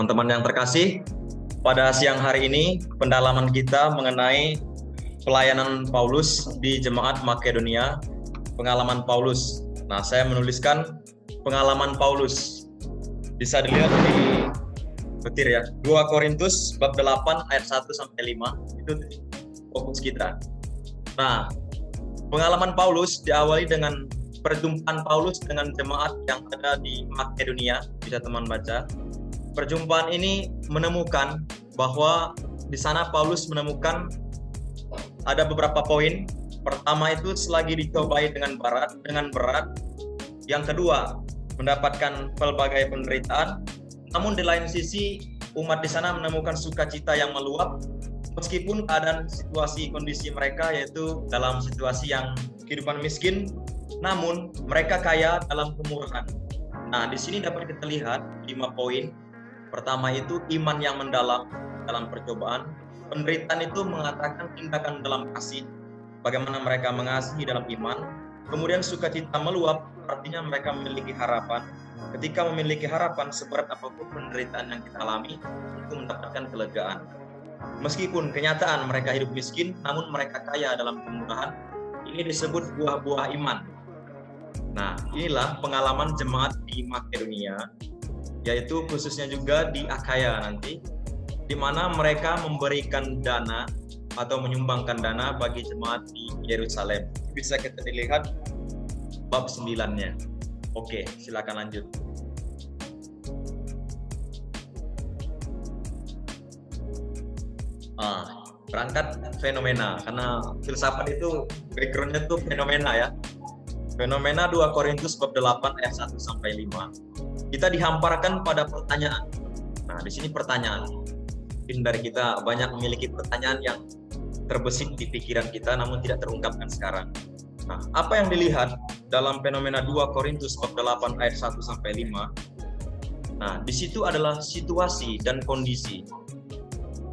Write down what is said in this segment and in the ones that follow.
Teman-teman yang terkasih, pada siang hari ini pendalaman kita mengenai pelayanan Paulus di Jemaat Makedonia, pengalaman Paulus. Nah, saya menuliskan pengalaman Paulus. Bisa dilihat di petir ya. 2 Korintus bab 8 ayat 1 sampai 5 itu fokus kita. Nah, pengalaman Paulus diawali dengan perjumpaan Paulus dengan jemaat yang ada di Makedonia. Bisa teman baca. Perjumpaan ini menemukan bahwa di sana Paulus menemukan ada beberapa poin. Pertama itu selagi dicobai dengan berat. Yang kedua, mendapatkan pelbagai penderitaan. Namun di lain sisi, umat di sana menemukan sukacita yang meluap meskipun keadaan situasi kondisi mereka yaitu dalam situasi yang kehidupan miskin, namun mereka kaya dalam kemurahan. Nah, di sini dapat kita lihat 5 poin. Pertama itu iman yang mendalam dalam percobaan. Penderitaan itu mengatakan tindakan dalam kasih, bagaimana mereka mengasihi dalam iman. Kemudian sukacita meluap, artinya mereka memiliki harapan. Ketika memiliki harapan, seberat apapun penderitaan yang kita alami, itu mendapatkan kelegaan. Meskipun kenyataan mereka hidup miskin, namun mereka kaya dalam kemurahan. Ini disebut buah-buah iman. Nah, inilah pengalaman jemaat di Makedonia, yaitu khususnya juga di Akaya nanti, di mana mereka memberikan dana atau menyumbangkan dana bagi jemaat di Yerusalem. Bisa kita dilihat bab 9-nya. Oke, silakan lanjut. Berangkat fenomena, karena filsafat itu background-nya tuh fenomena ya. Fenomena 2 Korintus bab 8 ayat 1 sampai 5. Kita dihamparkan pada pertanyaan. Nah, di sini pertanyaan. Mungkin dari kita banyak memiliki pertanyaan yang terbesit di pikiran kita namun tidak terungkapkan sekarang. Nah, apa yang dilihat dalam fenomena 2 Korintus bab 8 ayat 1 sampai 5? Nah, di situ adalah situasi dan kondisi.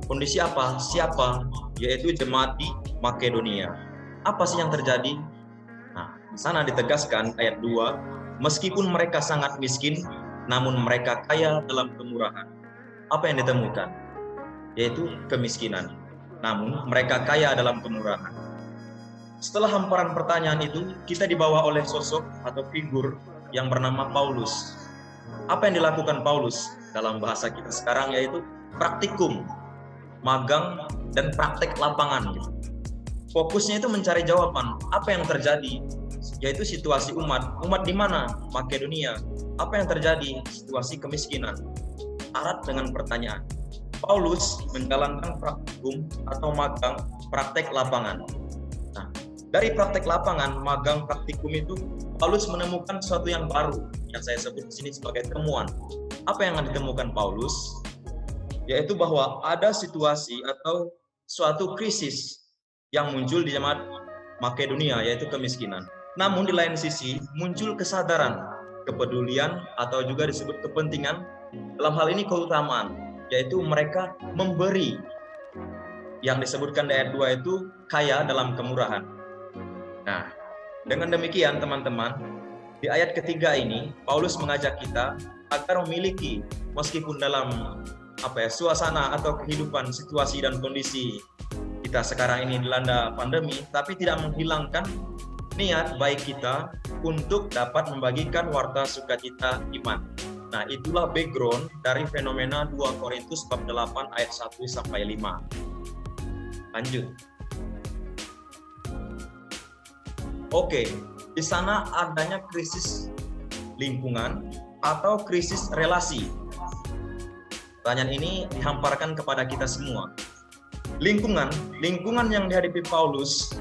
Kondisi apa? Siapa? Yaitu jemaat di Makedonia. Apa sih yang terjadi? Nah, di sana ditegaskan ayat 2, meskipun mereka sangat miskin, namun mereka kaya dalam kemurahan. Apa yang ditemukan? Yaitu kemiskinan. Namun mereka kaya dalam kemurahan. Setelah hamparan pertanyaan itu, kita dibawa oleh sosok atau figur yang bernama Paulus. Apa yang dilakukan Paulus dalam bahasa kita sekarang yaitu praktikum, magang, dan praktek lapangan. Fokusnya itu mencari jawaban apa yang terjadi, yaitu situasi umat di mana? Makedonia. Apa yang terjadi? Situasi kemiskinan. Syarat dengan pertanyaan. Paulus menjalankan praktikum atau magang praktek lapangan. Nah, dari praktek lapangan, magang, praktikum itu Paulus menemukan sesuatu yang baru yang saya sebut di sini sebagai temuan. Apa yang ditemukan Paulus? Yaitu bahwa ada situasi atau suatu krisis yang muncul di jemaat Makedonia, yaitu kemiskinan. Namun di lain sisi muncul kesadaran, kepedulian, atau juga disebut kepentingan, dalam hal ini keutamaan, yaitu mereka memberi. Yang disebutkan di ayat 2 itu kaya dalam kemurahan. Nah, dengan demikian teman-teman, di ayat ketiga ini Paulus mengajak kita agar memiliki, meskipun dalam suasana atau kehidupan, situasi dan kondisi kita sekarang ini dilanda pandemi, tapi tidak menghilangkan niat baik kita untuk dapat membagikan warta sukacita iman. Nah, itulah background dari fenomena 2 Korintus bab 8 ayat 1 sampai 5. Lanjut. Oke, di sana adanya krisis lingkungan atau krisis relasi. Pertanyaan ini dihamparkan kepada kita semua. Lingkungan yang dihadapi Paulus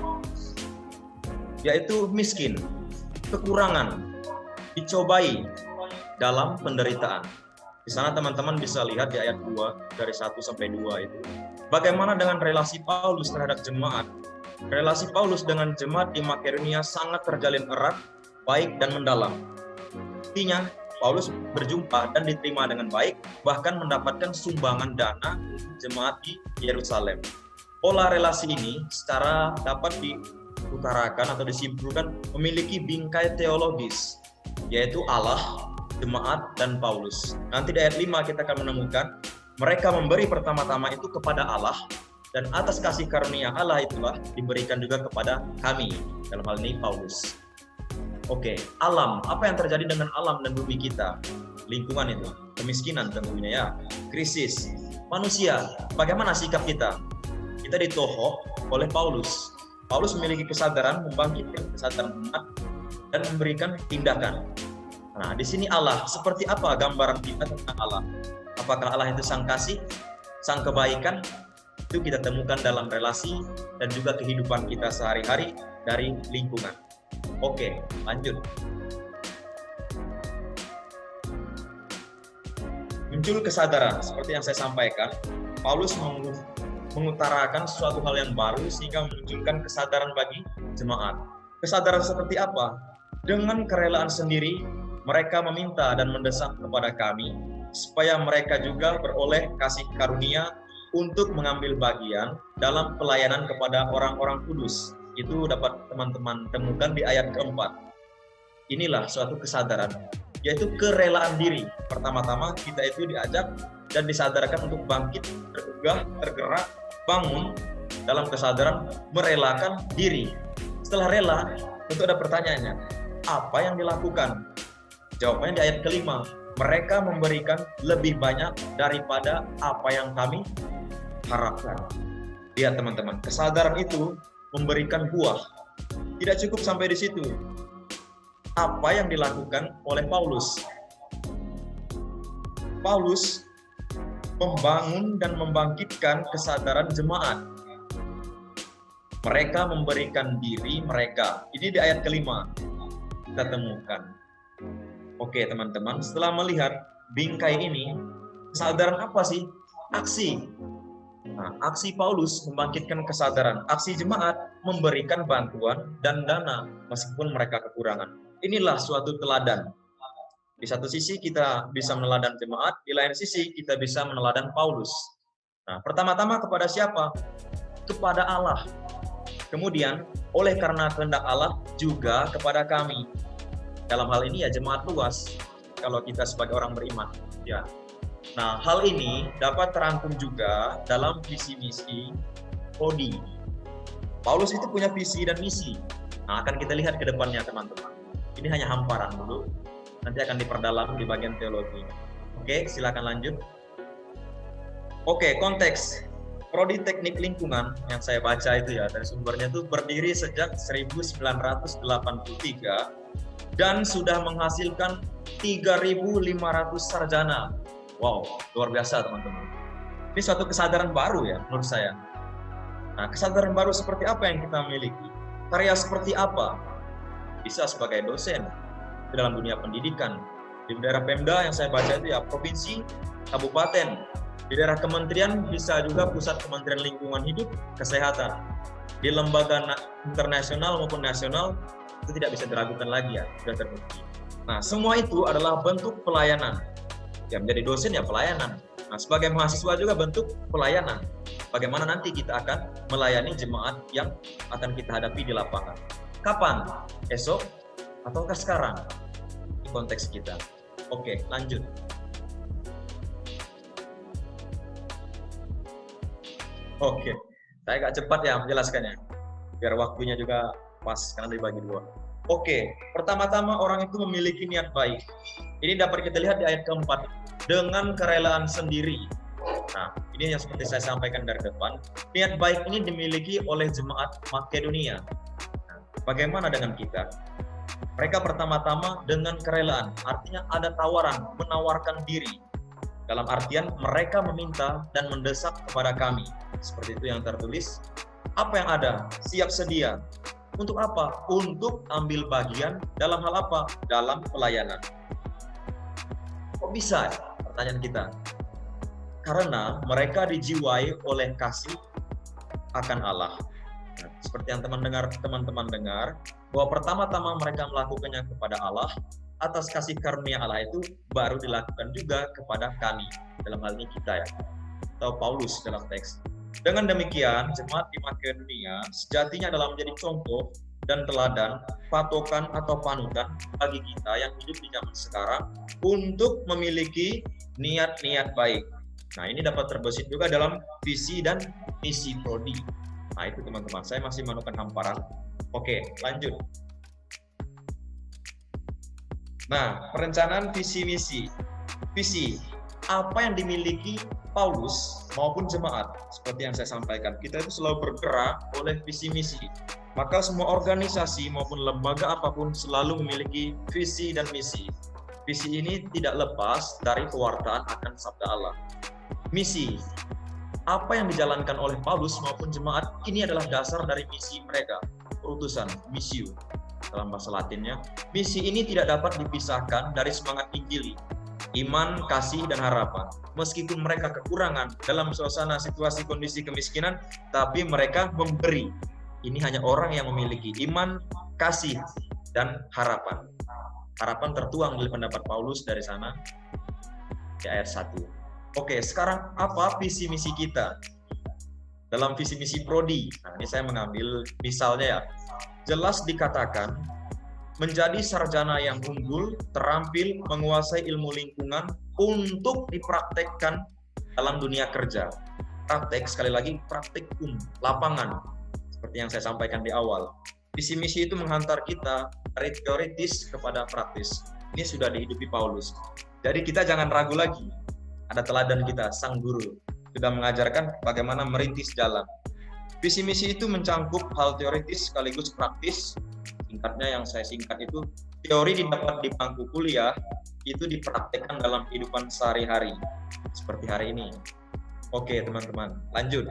yaitu miskin, kekurangan, dicobai dalam penderitaan. Di sana teman-teman bisa lihat di ayat 2 dari 1 sampai 2 itu. Bagaimana dengan relasi Paulus terhadap jemaat? Relasi Paulus dengan jemaat di Makedonia sangat terjalin erat, baik dan mendalam. Artinya Paulus berjumpa dan diterima dengan baik, bahkan mendapatkan sumbangan dana jemaat di Yerusalem. Pola relasi ini secara dapat diutarakan atau disimpulkan memiliki bingkai teologis, yaitu Allah jemaat, dan Paulus. Nanti di ayat 5 kita akan menemukan mereka memberi pertama-tama itu kepada Allah, dan atas kasih karunia Allah itulah diberikan juga kepada kami, dalam hal ini Paulus. Oke, alam, apa yang terjadi dengan alam dan bumi kita? Lingkungan itu, kemiskinan tentunya ya, krisis, manusia, bagaimana sikap kita? Kita ditohok oleh Paulus. Paulus memiliki kesadaran, membangkitkan kesadaran umat, dan memberikan tindakan. Nah, di sini Allah, seperti apa gambaran kita tentang Allah? Apakah Allah itu sang kasih, sang kebaikan? Itu kita temukan dalam relasi dan juga kehidupan kita sehari-hari dari lingkungan. Oke, lanjut. Muncul kesadaran, seperti yang saya sampaikan, Paulus mengutarakan suatu hal yang baru sehingga memunculkan kesadaran bagi jemaat. Kesadaran seperti apa? Dengan kerelaan sendiri, mereka meminta dan mendesak kepada kami supaya mereka juga beroleh kasih karunia untuk mengambil bagian dalam pelayanan kepada orang-orang kudus. Itu dapat teman-teman temukan di ayat keempat. Inilah suatu kesadaran, yaitu kerelaan diri. Pertama-tama kita itu diajak dan disadarkan untuk bangkit, tergugah, tergerak, bangun dalam kesadaran merelakan diri. Setelah rela, tentu ada pertanyaannya, apa yang dilakukan? Jawabannya di ayat kelima, mereka memberikan lebih banyak daripada apa yang kami harapkan. Lihat teman-teman, kesadaran itu memberikan buah. Tidak cukup sampai di situ. Apa yang dilakukan oleh Paulus? Paulus membangun dan membangkitkan kesadaran jemaat. Mereka memberikan diri mereka. Ini di ayat kelima kita temukan. Oke teman-teman, setelah melihat bingkai ini, kesadaran apa sih? Aksi. Nah, aksi Paulus membangkitkan kesadaran, aksi jemaat memberikan bantuan dan dana meskipun mereka kekurangan. Inilah suatu teladan. Di satu sisi kita bisa meneladan jemaat, di lain sisi kita bisa meneladan Paulus. Nah, pertama-tama kepada siapa? Kepada Allah. Kemudian, oleh karena kehendak Allah juga kepada kami. Dalam hal ini ya jemaat luas, kalau kita sebagai orang beriman. Ya. Nah, hal ini dapat terangkum juga dalam visi misi ODI. Paulus itu punya visi dan misi. Nah, akan kita lihat ke depannya teman-teman. Ini hanya hamparan dulu. Nanti akan diperdalam di bagian teologi. Oke, silakan lanjut. Oke, konteks. Prodi Teknik Lingkungan yang saya baca itu ya, dari sumbernya itu berdiri sejak 1983 dan sudah menghasilkan 3.500 sarjana. Wow, luar biasa teman-teman. Ini suatu kesadaran baru ya menurut saya. Nah, kesadaran baru seperti apa yang kita miliki? Karya seperti apa? Bisa sebagai dosen di dalam dunia pendidikan. Di daerah Pemda yang saya baca itu ya provinsi, kabupaten. Di daerah kementerian bisa juga pusat Kementerian Lingkungan Hidup, Kesehatan. Di lembaga internasional maupun nasional itu tidak bisa diragukan lagi ya, sudah terbukti. Nah, semua itu adalah bentuk pelayanan. Ya, menjadi dosen ya pelayanan. Nah, sebagai mahasiswa juga bentuk pelayanan. Bagaimana nanti kita akan melayani jemaat yang akan kita hadapi di lapangan. Kapan? Esok ataukah sekarang? Di konteks kita. Oke, lanjut. Oke, saya agak cepat ya menjelaskannya. Biar waktunya juga pas, karena dibagi dua. Oke, pertama-tama orang itu memiliki niat baik. Ini dapat kita lihat di ayat keempat. Dengan kerelaan sendiri. Nah, ini yang seperti saya sampaikan dari depan. Niat baik ini dimiliki oleh jemaat Makedonia. Nah, bagaimana dengan kita? Mereka pertama-tama dengan kerelaan. Artinya ada tawaran, menawarkan diri. Dalam artian mereka meminta dan mendesak kepada kami. Seperti itu yang tertulis. Apa yang ada? Siap sedia. Untuk apa? Untuk ambil bagian dalam hal apa? Dalam pelayanan. Kok bisa? Pertanyaan kita. Karena mereka dijiwai oleh kasih akan Allah. Nah, seperti yang teman-teman dengar, bahwa pertama-tama mereka melakukannya kepada Allah, atas kasih karunia Allah itu baru dilakukan juga kepada kami. Dalam hal ini kita ya, atau Paulus dalam teks. Dengan demikian, jemaat di Makedonia sejatinya adalah menjadi contoh dan teladan, patokan atau panutan bagi kita yang hidup di zaman sekarang untuk memiliki niat-niat baik. Nah, ini dapat terbesit juga dalam visi dan misi prodi. Nah, itu teman-teman, saya masih menemukan hamparan. Oke, lanjut. Nah, perencanaan visi misi. Visi, apa yang dimiliki Paulus maupun jemaat, seperti yang saya sampaikan, kita itu selalu bergerak oleh visi misi. Maka semua organisasi maupun lembaga apapun selalu memiliki visi dan misi. Visi ini tidak lepas dari pewartaan akan sabda Allah. Misi, apa yang dijalankan oleh Paulus maupun jemaat, ini adalah dasar dari misi mereka, perutusan, missio dalam bahasa Latinnya. Misi ini tidak dapat dipisahkan dari semangat Injili, iman, kasih, dan harapan. Meskipun mereka kekurangan dalam suasana situasi kondisi kemiskinan, tapi mereka memberi. Ini hanya orang yang memiliki iman, kasih, dan harapan. Harapan tertuang dari pendapat Paulus dari sana di ayat 1. Oke, sekarang apa visi misi kita? Dalam visi misi prodi, nah ini saya mengambil misalnya ya. Jelas dikatakan, menjadi sarjana yang unggul, terampil, menguasai ilmu lingkungan untuk dipraktekkan dalam dunia kerja. Praktek, sekali lagi, praktikum, lapangan. Seperti yang saya sampaikan di awal. Visi misi itu menghantar kita dari teoritis kepada praktis. Ini sudah dihidupi Paulus. Jadi kita jangan ragu lagi. Ada teladan kita, sang guru. Sudah mengajarkan bagaimana merintis jalan. Visi misi itu mencangkup hal teoritis sekaligus praktis. Singkatnya yang saya singkat itu, teori didapat di bangku kuliah, itu dipraktekkan dalam kehidupan sehari-hari. Seperti hari ini. Oke teman-teman, lanjut.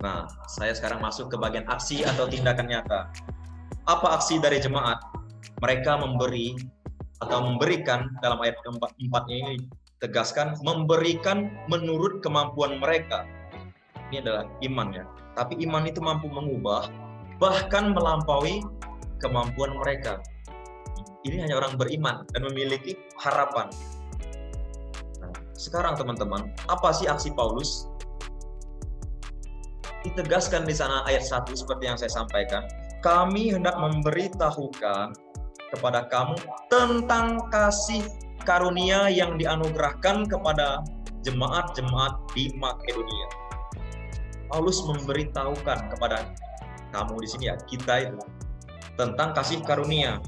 Nah, saya sekarang masuk ke bagian aksi atau tindakan nyata. Apa aksi dari jemaat? Mereka memberi atau memberikan, dalam ayat keempat-empatnya ini tegaskan, memberikan menurut kemampuan mereka. Ini adalah iman ya. Tapi iman itu mampu mengubah, bahkan melampaui kemampuan mereka. Ini hanya orang beriman dan memiliki harapan. Nah, sekarang teman-teman, apa sih aksi Paulus? Ditegaskan di sana ayat 1 seperti yang saya sampaikan. Kami hendak memberitahukan kepada kamu tentang kasih karunia yang dianugerahkan kepada jemaat-jemaat di Makedonia. Paulus memberitahukan kepada kamu di sini ya, kita itu, tentang kasih karunia.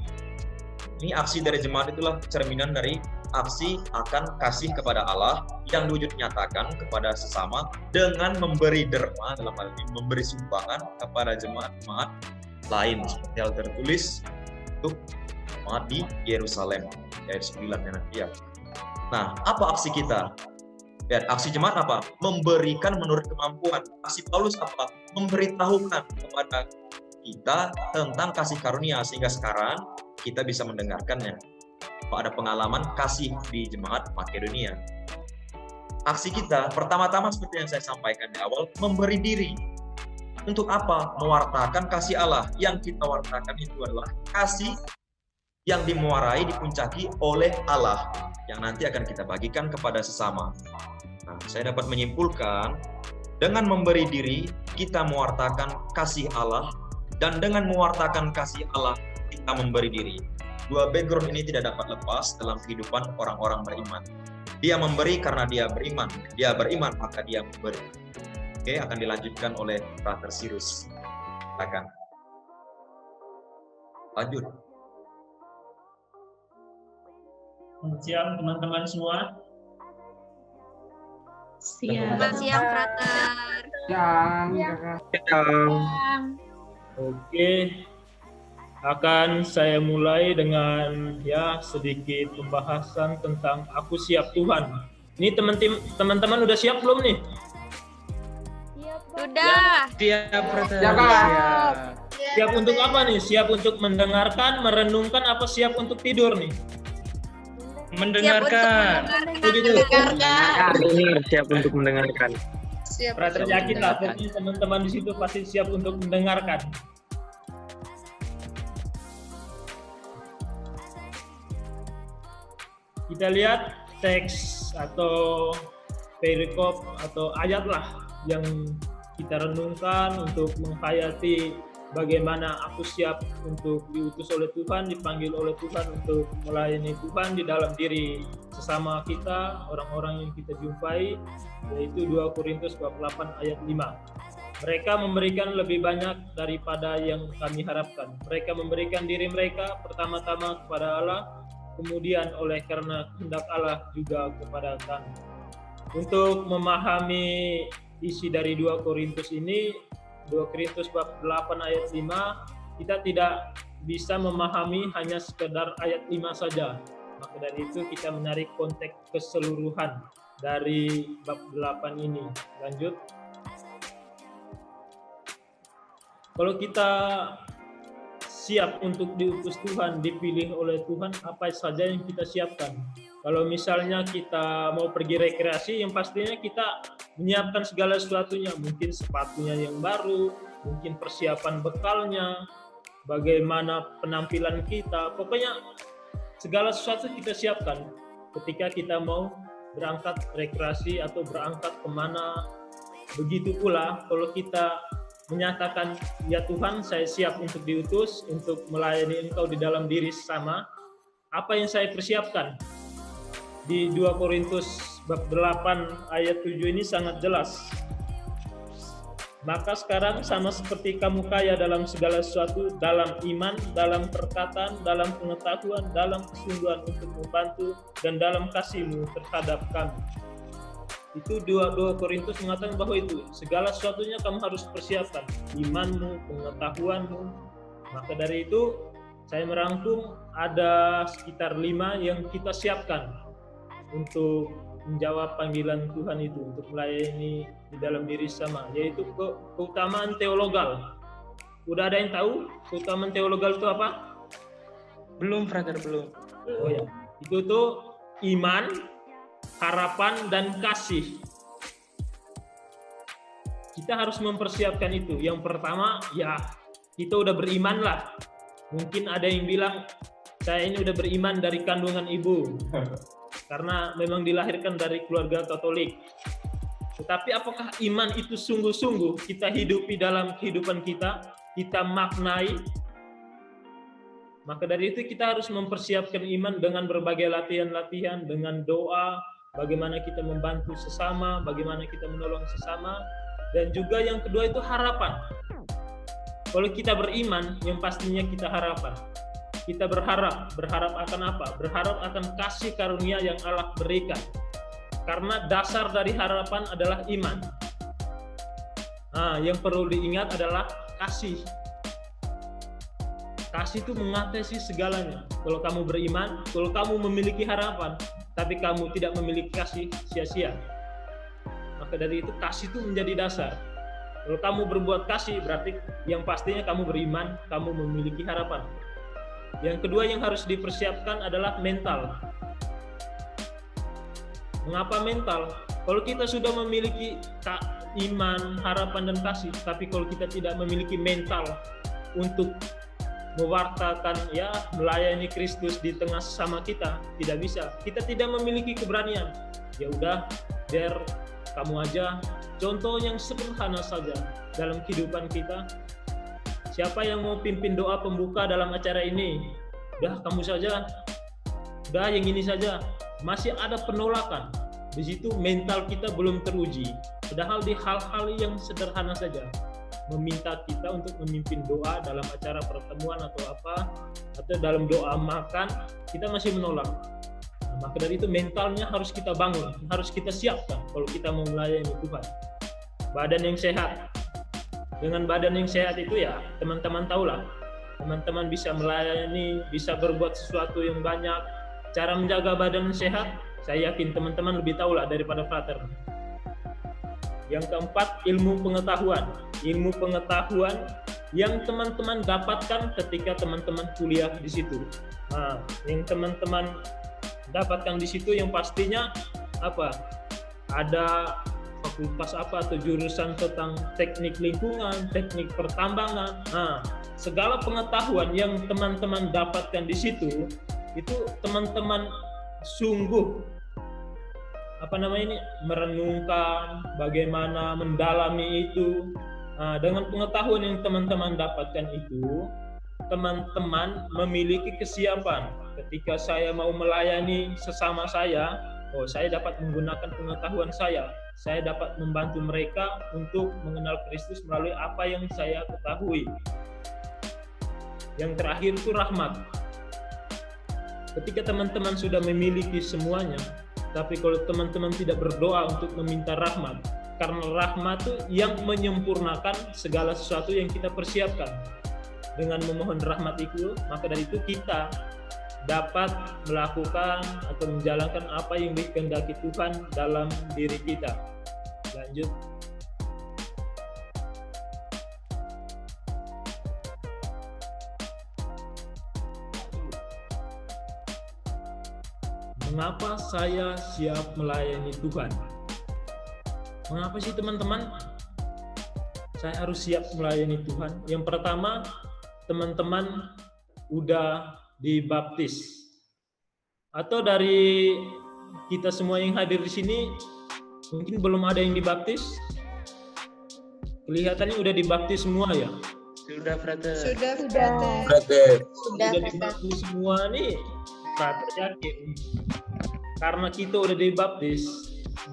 Ini aksi dari jemaat itulah cerminan dari aksi akan kasih kepada Allah yang diwujud nyatakan kepada sesama dengan memberi derma, dalam hal ini memberi sumbangan kepada jemaat-jemaat lain seperti hal tertulis untuk jemaat di Yerusalem ayat 9 nanti ya. Nah, apa aksi kita? Lihat, aksi jemaat apa? Memberikan menurut kemampuan. Aksi Paulus apa? Memberitahukan kepada kita tentang kasih karunia sehingga sekarang kita bisa mendengarkannya. Ada pengalaman kasih di jemaat Makedonia. Aksi kita pertama-tama seperti yang saya sampaikan di awal, memberi diri. Untuk apa? Mewartakan kasih Allah. Yang kita wartakan itu adalah kasih yang dimuarai, dipuncaki oleh Allah, yang nanti akan kita bagikan kepada sesama. Nah, saya dapat menyimpulkan, dengan memberi diri, kita mewartakan kasih Allah, dan dengan mewartakan kasih Allah, kita memberi diri. Dua background ini tidak dapat lepas dalam kehidupan orang-orang beriman. Dia memberi karena dia beriman. Dia beriman maka dia memberi. Oke, akan dilanjutkan oleh Frater Sirus. Silakan. Lanjut. Selamat siang teman-teman semua. Selamat siang, Frater. Siang. Oke. Akan saya mulai dengan sedikit pembahasan tentang aku siap Tuhan. Ini teman-teman udah siap belum nih? Sudah. Siap, Frater. Siap untuk apa nih? Siap untuk mendengarkan, merenungkan, apa siap untuk tidur nih? Mendengarkan. Siap untuk mendengarkan. Frater yakin lah, pokoknya teman-teman di situ pasti siap untuk mendengarkan. Kita lihat teks atau perikop atau ayat lah yang kita renungkan, untuk menghayati bagaimana aku siap untuk diutus oleh Tuhan, dipanggil oleh Tuhan untuk melayani Tuhan di dalam diri sesama kita, orang-orang yang kita jumpai, yaitu 2 Korintus bab 8 ayat 5. Mereka memberikan lebih banyak daripada yang kami harapkan. Mereka memberikan diri mereka pertama-tama kepada Allah, kemudian oleh karena kehendak Allah juga kepada kami. Untuk memahami isi dari 2 Korintus ini, 2 Korintus bab 8 ayat 5, kita tidak bisa memahami hanya sekedar ayat 5 saja. Maka dari itu kita menarik konteks keseluruhan dari bab 8 ini. Lanjut. Kalau kita siap untuk diutus Tuhan, dipilih oleh Tuhan, apa saja yang kita siapkan? Kalau misalnya kita mau pergi rekreasi, yang pastinya kita menyiapkan segala sesuatunya, mungkin sepatunya yang baru, mungkin persiapan bekalnya, bagaimana penampilan kita, pokoknya segala sesuatu kita siapkan ketika kita mau berangkat rekreasi atau berangkat kemana. Begitu pula kalau kita menyatakan, ya Tuhan, saya siap untuk diutus, untuk melayani Engkau di dalam diri sesama. Apa yang saya persiapkan? Di 2 Korintus bab 8 ayat 7 ini sangat jelas. Maka sekarang sama seperti kamu kaya dalam segala sesuatu, dalam iman, dalam perkataan, dalam pengetahuan, dalam kesungguhan untuk membantu, dan dalam kasihmu terhadap kami. Itu 2 Korintus mengatakan bahwa itu segala sesuatunya kamu harus persiapkan, imanmu, pengetahuanmu. Maka dari itu saya merangkum ada sekitar 5 yang kita siapkan untuk menjawab panggilan Tuhan itu, untuk melayani di dalam diri sama, yaitu keutamaan teologal. Udah ada yang tahu keutamaan teologal itu apa? Belum, Frater, belum. Oh ya, itu tuh iman, harapan, dan kasih. Kita harus mempersiapkan itu. Yang pertama, ya kita udah beriman lah. Mungkin ada yang bilang, saya ini udah beriman dari kandungan ibu, karena memang dilahirkan dari keluarga Katolik. Tetapi apakah iman itu sungguh-sungguh kita hidupi dalam kehidupan kita maknai? Maka dari itu kita harus mempersiapkan iman dengan berbagai latihan-latihan, dengan doa, bagaimana kita membantu sesama, bagaimana kita menolong sesama, dan juga yang kedua itu harapan. Kalau kita beriman, yang pastinya kita harapan. Kita berharap akan apa? Berharap akan kasih karunia yang Allah berikan. Karena dasar dari harapan adalah iman. Nah, yang perlu diingat adalah kasih. Kasih itu mengatasi segalanya. Kalau kamu beriman, kalau kamu memiliki harapan, tapi kamu tidak memiliki kasih, sia-sia. Maka dari itu kasih itu menjadi dasar. Kalau kamu berbuat kasih, berarti yang pastinya kamu beriman, kamu memiliki harapan. Yang kedua yang harus dipersiapkan adalah mental. Mengapa mental? Kalau kita sudah memiliki iman, harapan, dan kasih, tapi kalau kita tidak memiliki mental untuk mewartakan, ya, melayani Kristus di tengah sesama kita, tidak bisa. Kita tidak memiliki keberanian. Ya udah, biar kamu aja. Contoh yang sederhana saja dalam kehidupan kita. Siapa yang mau pimpin doa pembuka dalam acara ini? Udah kamu saja. Udah yang ini saja. Masih ada penolakan. Di situ mental kita belum teruji. Padahal di hal-hal yang sederhana saja. Meminta kita untuk memimpin doa dalam acara pertemuan atau apa, atau dalam doa makan, kita masih menolak. Nah, maka dari itu mentalnya harus kita bangun, harus kita siapkan kalau kita mau melayani Tuhan. Badan yang sehat. Dengan badan yang sehat itu ya teman-teman tahulah, teman-teman bisa melayani, bisa berbuat sesuatu yang banyak. Cara menjaga badan sehat, saya yakin teman-teman lebih tahulah daripada Frater. Yang keempat, ilmu pengetahuan. Ilmu pengetahuan yang teman-teman dapatkan ketika teman-teman kuliah di situ. Nah, yang teman-teman dapatkan di situ yang pastinya apa? Ada fakultas apa atau jurusan tentang teknik lingkungan, teknik pertambangan. Nah, segala pengetahuan yang teman-teman dapatkan di situ, itu teman-teman sungguh merenungkan bagaimana mendalami itu. Nah, dengan pengetahuan yang teman-teman dapatkan itu, teman-teman memiliki kesiapan. Ketika saya mau melayani sesama saya, saya dapat menggunakan pengetahuan saya. Saya dapat membantu mereka untuk mengenal Kristus melalui apa yang saya ketahui. Yang terakhir itu rahmat. Ketika teman-teman sudah memiliki semuanya, tapi kalau teman-teman tidak berdoa untuk meminta rahmat, karena rahmat itu yang menyempurnakan segala sesuatu yang kita persiapkan. Dengan memohon rahmat itu, maka dari itu kita dapat melakukan atau menjalankan apa yang dikehendaki Tuhan dalam diri kita. Lanjut. Mengapa saya siap melayani Tuhan? Mengapa sih teman-teman saya harus siap melayani Tuhan? Yang pertama, teman-teman udah dibaptis. Atau dari kita semua yang hadir di sini mungkin belum ada yang dibaptis? Kelihatannya udah dibaptis semua ya? Sudah, Frater. Sudah dibaptis semua nih. Frater yakin. Karena kita udah dibaptis,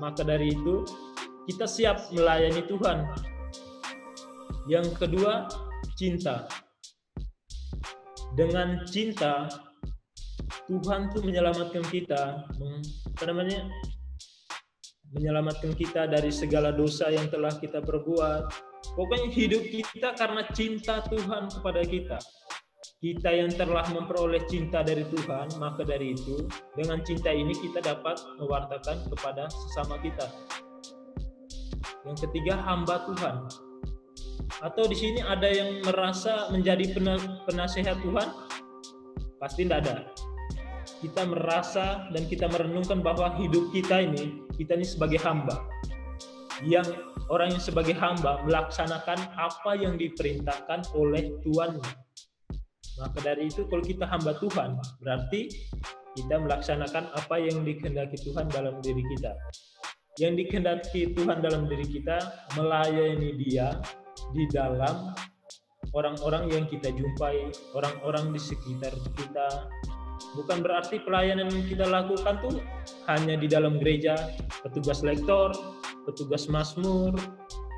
maka dari itu kita siap melayani Tuhan. Yang kedua, cinta. Dengan cinta, Tuhan tuh menyelamatkan kita, menyelamatkan kita dari segala dosa yang telah kita perbuat. Pokoknya hidup kita karena cinta Tuhan kepada kita. Kita yang telah memperoleh cinta dari Tuhan, maka dari itu dengan cinta ini kita dapat mewartakan kepada sesama kita. Yang ketiga, hamba Tuhan. Atau di sini ada yang merasa menjadi penasehat Tuhan? Pasti tidak ada. Kita merasa dan kita merenungkan bahwa hidup kita ini sebagai hamba. Yang orang yang sebagai hamba melaksanakan apa yang diperintahkan oleh Tuannya. Maka dari itu kalau kita hamba Tuhan, berarti kita melaksanakan apa yang dikehendaki Tuhan dalam diri kita. Yang dikehendaki Tuhan dalam diri kita, melayani Dia di dalam orang-orang yang kita jumpai, orang-orang di sekitar kita. Bukan berarti pelayanan yang kita lakukan tuh hanya di dalam gereja, petugas lektor, petugas mazmur,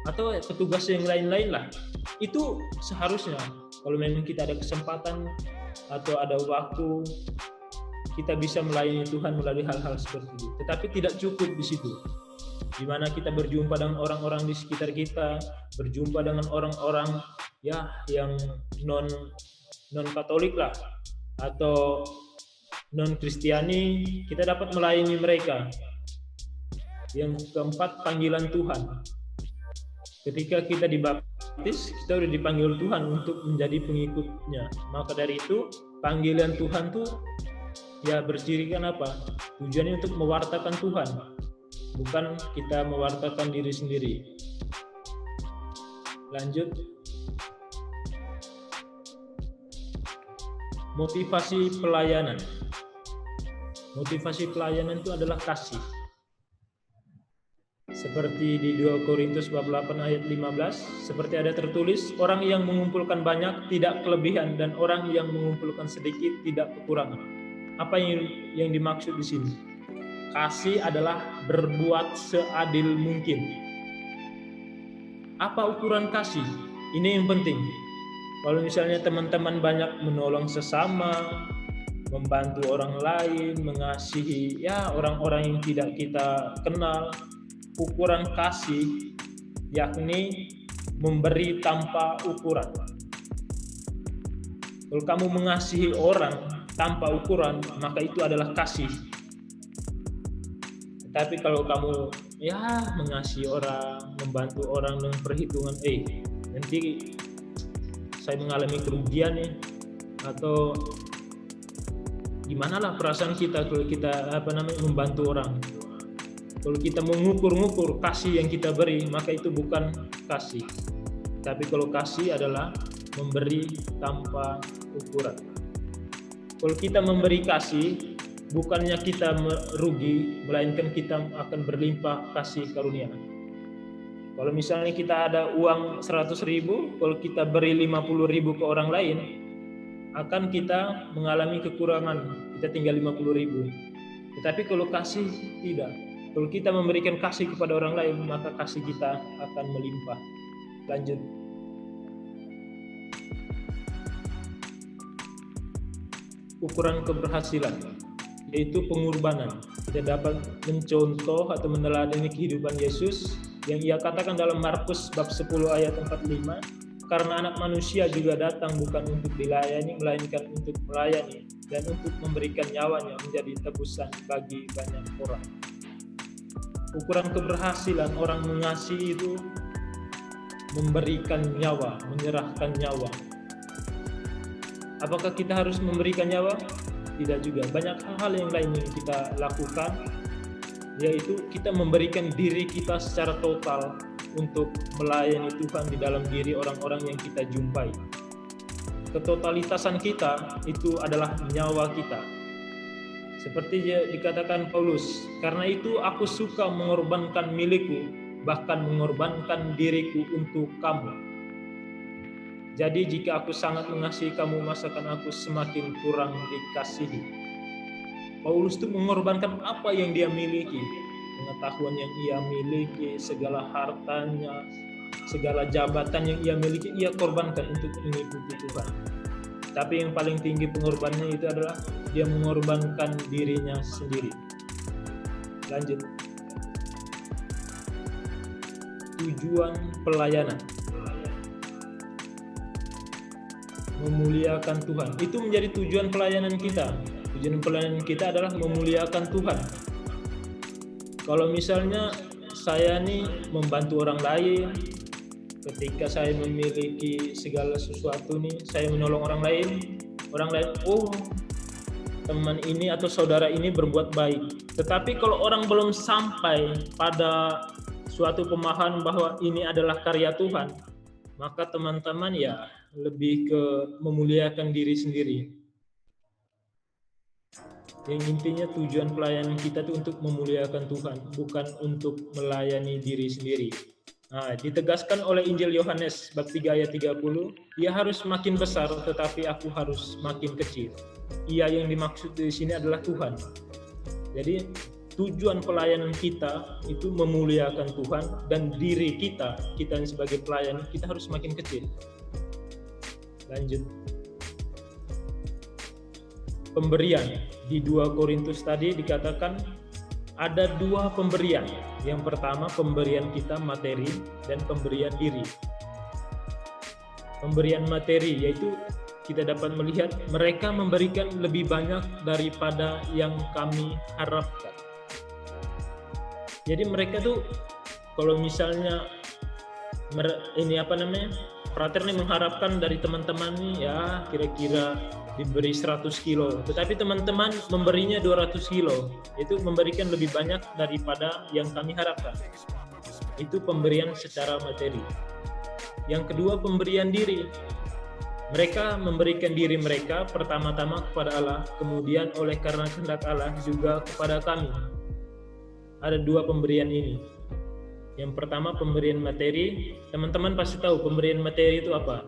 atau petugas yang lain-lain lah. Itu seharusnya kalau memang kita ada kesempatan atau ada waktu, kita bisa melayani Tuhan melalui hal-hal seperti itu. Tetapi tidak cukup di situ. Di mana kita berjumpa dengan orang-orang di sekitar kita, berjumpa dengan orang-orang ya yang non Katolik lah atau non Kristiani, kita dapat melayani mereka. Yang keempat, panggilan Tuhan. Ketika kita dibaptis, kita sudah dipanggil Tuhan untuk menjadi pengikutnya. Maka dari itu, panggilan Tuhan tuh ya bercirikan apa? Tujuannya untuk mewartakan Tuhan, bukan kita mewartakan diri sendiri. Lanjut. Motivasi pelayanan. Motivasi pelayanan itu adalah kasih. Seperti di 2 Korintus bab 8 ayat 15, seperti ada tertulis, orang yang mengumpulkan banyak tidak kelebihan dan orang yang mengumpulkan sedikit tidak kekurangan. Apa yang dimaksud di sini? Kasih adalah berbuat seadil mungkin. Apa ukuran kasih? Ini yang penting. Kalau misalnya teman-teman banyak menolong sesama, membantu orang lain, mengasihi ya orang-orang yang tidak kita kenal, ukuran kasih yakni memberi tanpa ukuran. Kalau kamu mengasihi orang tanpa ukuran, maka itu adalah kasih. Tapi kalau kamu ya mengasihi orang, membantu orang dengan perhitungan, nanti saya mengalami kerugian nih, atau gimana lah perasaan kita kalau kita membantu orang. Kalau kita mengukur-ngukur kasih yang kita beri, maka itu bukan kasih. Tapi kalau kasih adalah memberi tanpa ukuran. Kalau kita memberi kasih, bukannya kita merugi, melainkan kita akan berlimpah kasih karunia. Kalau misalnya kita ada uang 100.000, kalau kita beri 50.000 ke orang lain, akan kita mengalami kekurangan, kita tinggal 50.000. Tetapi kalau kasih tidak, kalau kita memberikan kasih kepada orang lain, maka kasih kita akan melimpah. Lanjut. Ukuran keberhasilan, yaitu pengorbanan. Kita dapat mencontoh atau meneladani kehidupan Yesus yang ia katakan dalam Markus bab 10 ayat 45, karena anak manusia juga datang bukan untuk dilayani, melainkan untuk melayani dan untuk memberikan nyawanya menjadi tebusan bagi banyak orang. Ukuran keberhasilan orang mengasihi itu memberikan nyawa, menyerahkan nyawa. Apakah kita harus memberikan nyawa? Tidak juga. Banyak hal-hal yang lain yang kita lakukan, yaitu kita memberikan diri kita secara total untuk melayani Tuhan di dalam diri orang-orang yang kita jumpai. Ketotalitasan kita itu adalah nyawa kita. Seperti dikatakan Paulus, karena itu aku suka mengorbankan milikku, bahkan mengorbankan diriku untuk kamu. Jadi jika aku sangat mengasihi kamu, masakan aku semakin kurang dikasihi. Paulus itu mengorbankan apa yang dia miliki, pengetahuan yang ia miliki, segala hartanya, segala jabatan yang ia miliki, ia korbankan untuk mengikuti Tuhan. Tapi yang paling tinggi pengorbanannya itu adalah dia mengorbankan dirinya sendiri. Lanjut. Tujuan pelayanan. Memuliakan Tuhan. Itu menjadi tujuan pelayanan kita. Tujuan pelayanan kita adalah memuliakan Tuhan. Kalau misalnya saya nih membantu orang lain, ketika saya memiliki segala sesuatu nih, saya menolong orang lain, oh teman ini atau saudara ini berbuat baik. Tetapi kalau orang belum sampai pada suatu pemahaman bahwa ini adalah karya Tuhan, maka teman-teman ya lebih ke memuliakan diri sendiri. Yang intinya tujuan pelayanan kita itu untuk memuliakan Tuhan, bukan untuk melayani diri sendiri. Nah, ditegaskan oleh Injil Yohanes bab 3 ayat 30, ia harus makin besar tetapi aku harus makin kecil. Ia yang dimaksud di sini adalah Tuhan. Jadi tujuan pelayanan kita itu memuliakan Tuhan, dan diri kita yang sebagai pelayan, kita harus makin kecil. Lanjut. Pemberian. Di 2 Korintus tadi dikatakan ada 2 pemberian. Yang pertama pemberian kita materi dan pemberian diri. Pemberian materi yaitu kita dapat melihat mereka memberikan lebih banyak daripada yang kami harapkan. Jadi mereka tuh kalau misalnya frater nih mengharapkan dari teman-teman nih ya kira-kira diberi 100 kilo, tetapi teman-teman memberinya 200 kilo, itu memberikan lebih banyak daripada yang kami harapkan. Itu pemberian secara materi. Yang kedua pemberian diri. Mereka memberikan diri mereka pertama-tama kepada Allah, kemudian oleh karena kehendak Allah juga kepada kami. Ada 2 pemberian ini. Yang pertama pemberian materi. Teman-teman pasti tahu pemberian materi itu apa?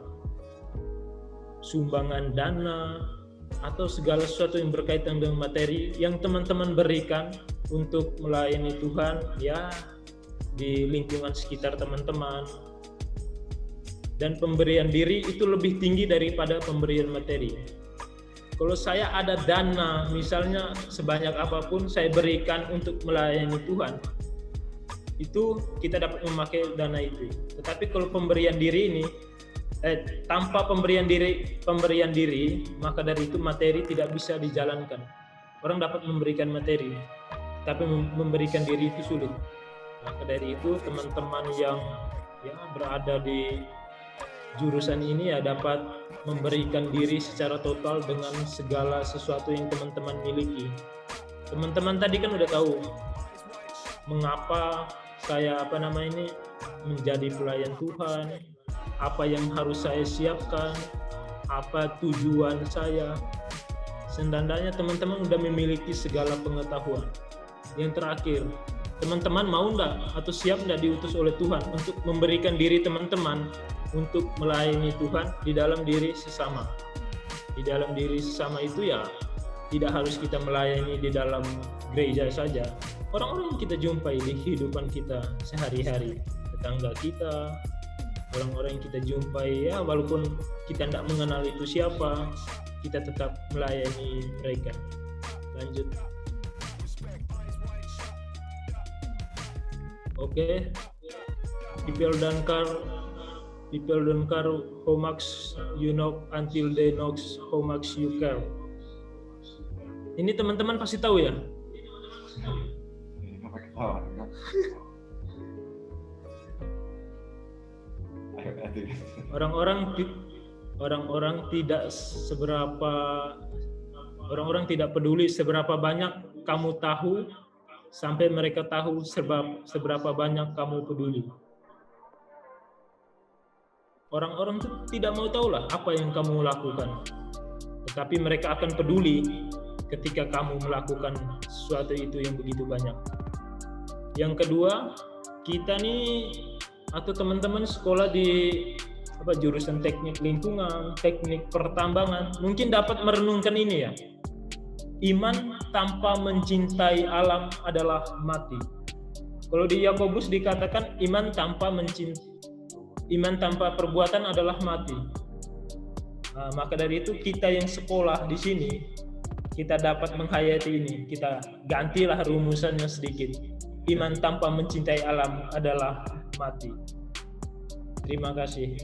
Sumbangan dana atau segala sesuatu yang berkaitan dengan materi yang teman-teman berikan untuk melayani Tuhan ya di lingkungan sekitar teman-teman. Dan pemberian diri itu lebih tinggi daripada pemberian materi. Kalau saya ada dana misalnya sebanyak apapun saya berikan untuk melayani Tuhan, itu kita dapat memakai dana itu. Tetapi kalau pemberian diri ini tanpa pemberian diri, maka dari itu materi tidak bisa dijalankan. Orang dapat memberikan materi, tapi memberikan diri itu sulit. Maka dari itu teman-teman yang berada di jurusan ini ya dapat memberikan diri secara total dengan segala sesuatu yang teman-teman miliki. Teman-teman tadi kan udah tahu mengapa saya menjadi pelayan Tuhan, apa yang harus saya siapkan, apa tujuan saya. Setidaknya teman-teman udah memiliki segala pengetahuan. Yang terakhir, teman-teman mau nggak atau siap nggak diutus oleh Tuhan untuk memberikan diri teman-teman untuk melayani Tuhan di dalam diri sesama. Di dalam diri sesama itu ya tidak harus kita melayani di dalam gereja saja. Orang-orang yang kita jumpai di kehidupan kita sehari-hari, tetangga kita, orang-orang yang kita jumpai, ya walaupun kita tidak mengenal itu siapa, kita tetap melayani mereka. Lanjut. Oke. People don't care how much you know until they know how much you care. Ini teman-teman pasti tahu ya? Orang-orang tidak peduli seberapa banyak kamu tahu sampai mereka tahu seberapa banyak kamu peduli. Orang-orang itu tidak mau tahu lah apa yang kamu lakukan, tetapi mereka akan peduli ketika kamu melakukan sesuatu itu yang begitu banyak. Yang kedua, kita nih atau teman-teman sekolah di jurusan teknik lingkungan, teknik pertambangan, mungkin dapat merenungkan ini ya. Iman tanpa mencintai alam adalah mati. Kalau di Yakobus dikatakan iman tanpa perbuatan adalah mati. Nah, maka dari itu kita yang sekolah di sini, kita dapat menghayati ini. Kita gantilah rumusannya sedikit. Iman tanpa mencintai alam adalah mati. Terima kasih.